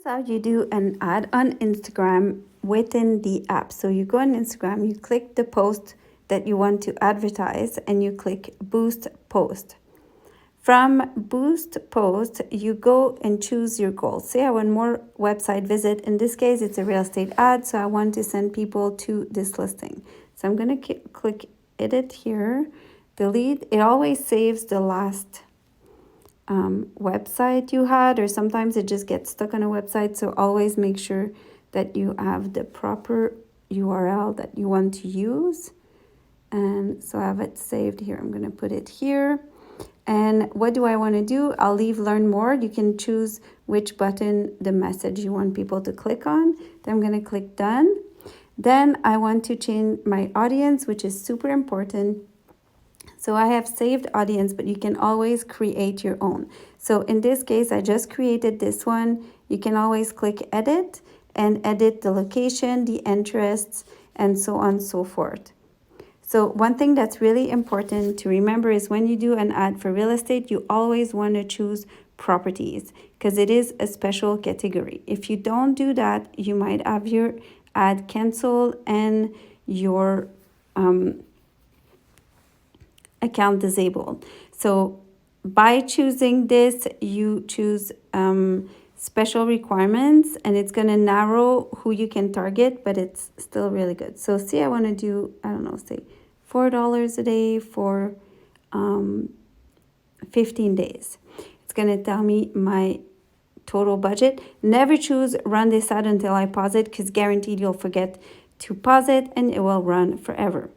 How you do an ad on Instagram within the app. So you go on Instagram, you click the post that you want to advertise, and you click boost post. From boost post, you go and choose your goal. Say I want more website visit. In this case, it's a real estate ad, so I want to send people to this listing. So I'm going to click edit here, delete. It always saves the last website you had, or sometimes it just gets stuck on a website. So always make sure that you have the proper URL that you want to use. And so I have it saved here. I'm going to put it here. And what do I want to do? I'll leave learn more. You can choose which button, the message you want people to click on. Then I'm going to click done. Then I want to change my audience, which is super important. So I have saved audience, but you can always create your own. So in this case, I just created this one. You can always click edit and edit the location, the interests, and so on and so forth. So one thing that's really important to remember is when you do an ad for real estate, you always want to choose properties because it is a special category. If you don't do that, you might have your ad canceled and your account disabled. So by choosing this, you choose special requirements, and it's going to narrow who you can target, but it's still really good. So see, I want to do, I don't know, say $4 a day for 15 days. It's going to tell me my total budget. Never choose run this ad until I pause it, because guaranteed you'll forget to pause it and it will run forever.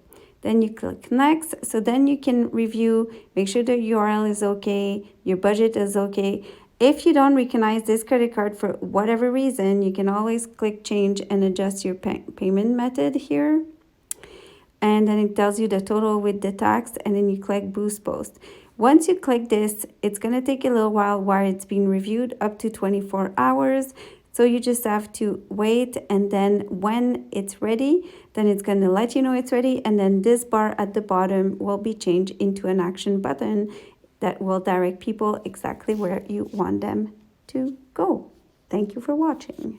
Then you click next. So then you can review, make sure the URL is okay, your budget is okay. If you don't recognize this credit card for whatever reason, you can always click change and adjust your payment method here. And then it tells you the total with the tax, and then you click boost post. Once you click this, it's going to take a little while it's being reviewed, up to 24 hours. So you just have to wait, and then when it's ready, then it's going to let you know it's ready. And then this bar at the bottom will be changed into an action button that will direct people exactly where you want them to go. Thank you for watching.